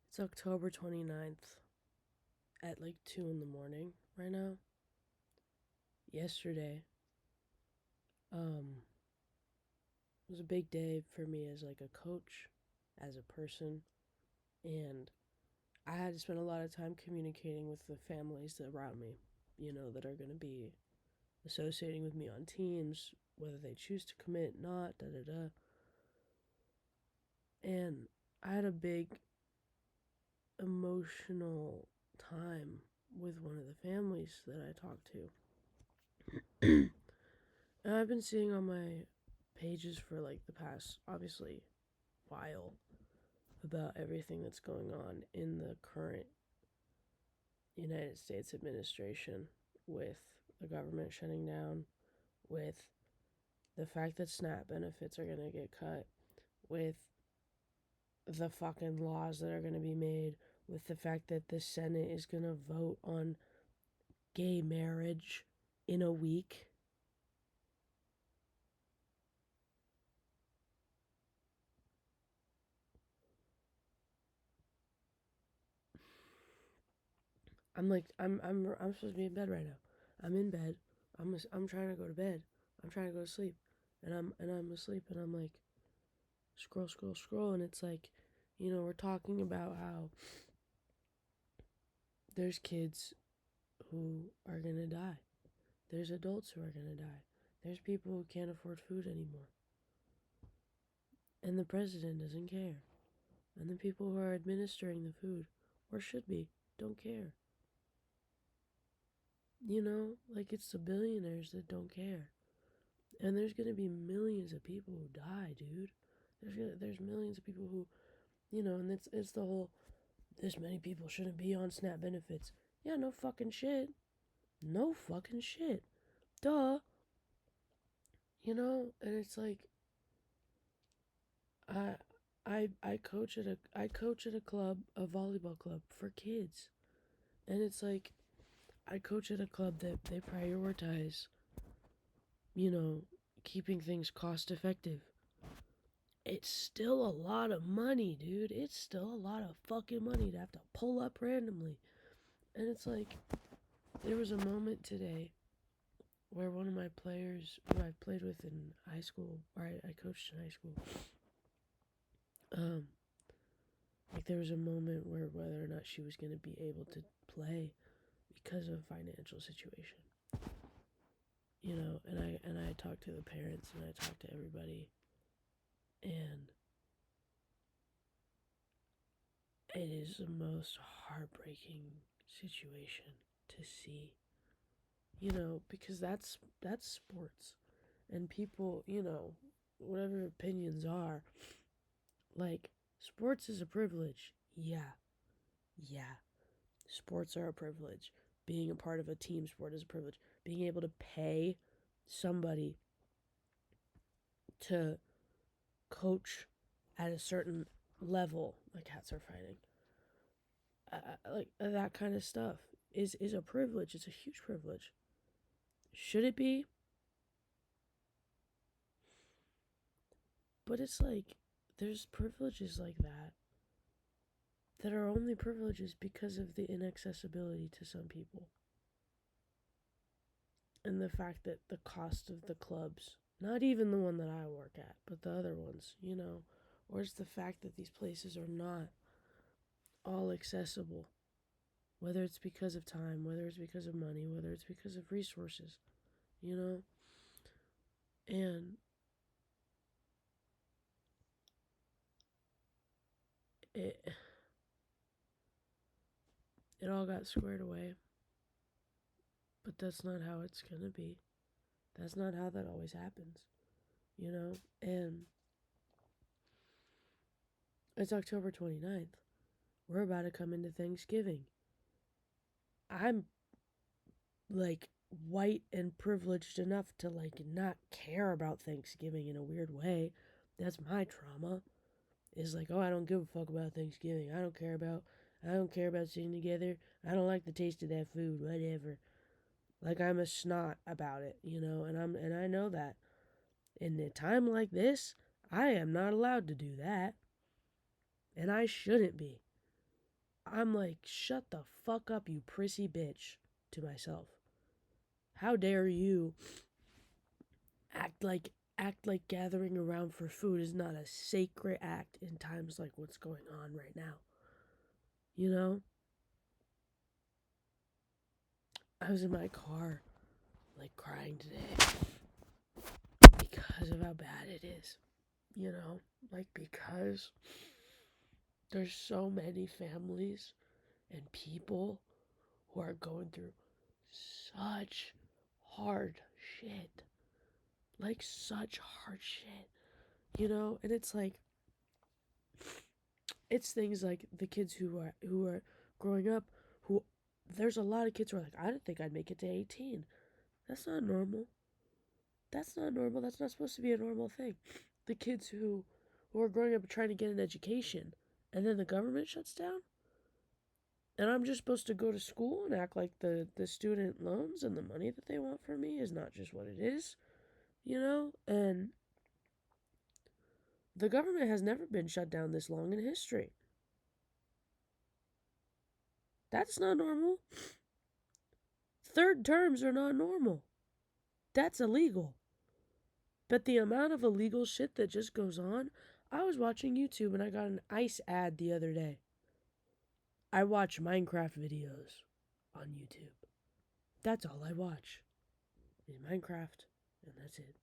It's October 29th at like 2 in the morning right now. Yesterday, um, was a big day for me as like a coach, as a person, and I had to spend a lot of time communicating with the families around me, that are going to be associating with me on teams, whether they choose to commit, not, da da da. And I had a big emotional time with one of the families that I talked to. And I've been seeing on my pages for like the past, obviously, while about everything that's going on in the current United States administration with the government shutting down, with the fact that SNAP benefits are going to get cut, with the fucking laws that are going to be made, with the fact that the Senate is going to vote on gay marriage in a week. I'm supposed to be in bed right now. I'm in bed. I'm trying to go to bed. I'm trying to go to sleep, and I'm asleep, and I'm like scroll, scroll, scroll, and it's like, we're talking about how there's kids who are gonna die. There's adults who are gonna die. There's people who can't afford food anymore, and the president doesn't care, and the people who are administering the food, or should be, don't care. Like it's the billionaires that don't care. And there's gonna be millions of people who die, dude. There's millions of people who, and it's the whole this many people shouldn't be on SNAP benefits. Yeah, no fucking shit. No fucking shit. Duh. And it's like I I coach at a club, a volleyball club for kids. And it's like I coach at a club that they prioritize, you know, keeping things cost effective. It's still a lot of money, dude. It's still a lot of fucking money to have to pull up randomly. And it's like, there was a moment today where one of my players who I played with in high school, or I coached in high school, um, like there was a moment where whether or not she was going to be able to play because of financial situation. And I talked to the parents and I talked to everybody, and it is the most heartbreaking situation to see. Because that's sports, and people, whatever opinions are, like sports is a privilege. Yeah, yeah, sports are a privilege. Being a part of a team sport is a privilege. Being able to pay somebody to coach at a certain level, like cats are fighting, that kind of stuff is a privilege. It's a huge privilege. Should it be? But it's like there's privileges like that are only privileges because of the inaccessibility to some people. And the fact that the cost of the clubs, not even the one that I work at, but the other ones, or it's the fact that these places are not all accessible, whether it's because of time, whether it's because of money, whether it's because of resources, you know? And it it all got squared away, but that's not how it's going to be. That's not how that always happens, you know? And it's October 29th. We're about to come into Thanksgiving. I'm like white and privileged enough to like not care about Thanksgiving in a weird way. That's my trauma. Is like, oh, I don't give a fuck about Thanksgiving. I don't care about sitting together. I don't like the taste of that food, whatever. Like I'm a snot about it, and I know that. In a time like this, I am not allowed to do that. And I shouldn't be. I'm like, shut the fuck up, you prissy bitch, to myself. How dare you act like gathering around for food is not a sacred act in times like what's going on right now. You know? I was in my car, like, crying today because of how bad it is. You know? Like, because there's so many families and people who are going through such hard shit. Like, such hard shit. You know? And it's like, it's things like the kids who are growing up, who, there's a lot of kids who are like, I didn't think I'd make it to 18. That's not normal. That's not normal. That's not supposed to be a normal thing. The kids who are growing up trying to get an education, and then the government shuts down, and I'm just supposed to go to school and act like the student loans and the money that they want from me is not just what it is, you know? And the government has never been shut down this long in history. That's not normal. Third terms are not normal. That's illegal. But the amount of illegal shit that just goes on, I was watching YouTube and I got an ICE ad the other day. I watch Minecraft videos on YouTube. That's all I watch is Minecraft, and that's it.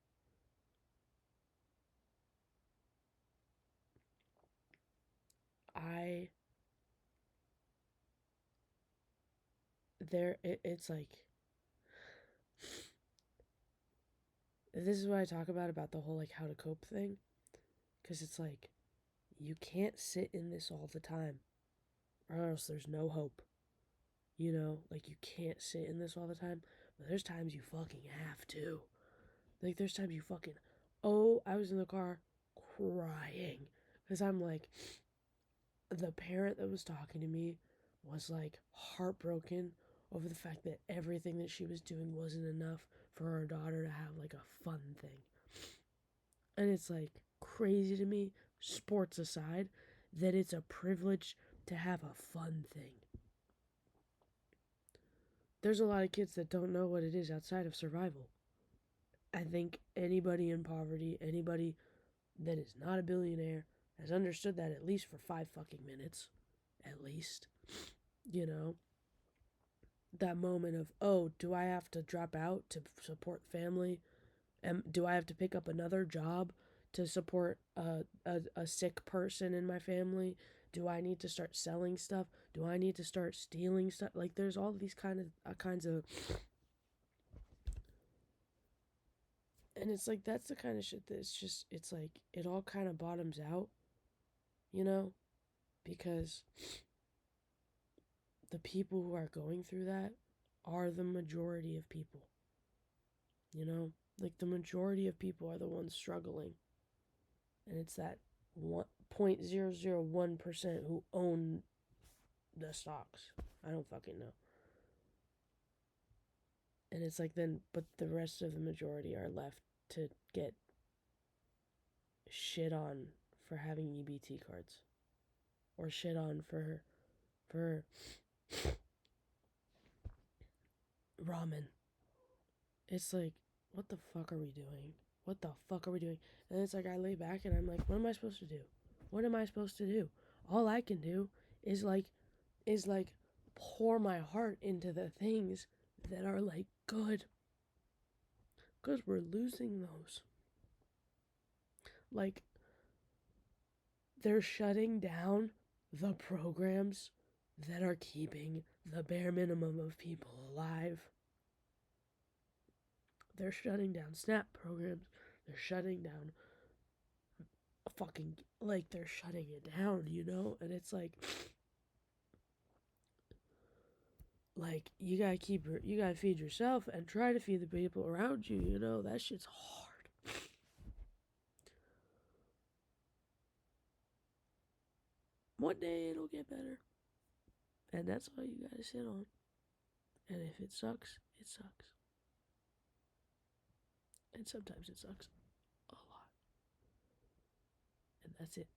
It's like, this is what I talk about the whole, like, how to cope thing. Because it's like, you can't sit in this all the time, or else there's no hope. You know, like, you can't sit in this all the time, but there's times you fucking have to. Like, there's times you fucking, I was in the car crying. Because I'm like, the parent that was talking to me was, like, heartbroken over the fact that everything that she was doing wasn't enough for her daughter to have, like, a fun thing. And it's, like, crazy to me, sports aside, that it's a privilege to have a fun thing. There's a lot of kids that don't know what it is outside of survival. I think anybody in poverty, anybody that is not a billionaire, has understood that at least for 5 fucking minutes. At least. You know? That moment of, do I have to drop out to support family? Do I have to pick up another job to support a sick person in my family? Do I need to start selling stuff? Do I need to start stealing stuff? Like, there's all these kinds of, and it's like, that's the kind of shit that it's like, it all kind of bottoms out, you know? Because the people who are going through that are the majority of people, you know? Like, the majority of people are the ones struggling. And it's that 0.001% who own the stocks. I don't fucking know. And it's like, then, but the rest of the majority are left to get shit on for having EBT cards. Or shit on for ramen. It's like, what the fuck are we doing? What the fuck are we doing? And it's like, I lay back and I'm like, what am I supposed to do? What am I supposed to do? All I can do is like pour my heart into the things that are, like, good. Because we're losing those. Like, they're shutting down the programs that are keeping the bare minimum of people alive. They're shutting down SNAP programs. They're shutting down fucking, like, they're shutting it down, you know? And it's like, you gotta feed yourself and try to feed the people around you, you know? That shit's hard. One day it'll get better. And that's all you gotta sit on. And if it sucks, it sucks. And sometimes it sucks a lot. And that's it.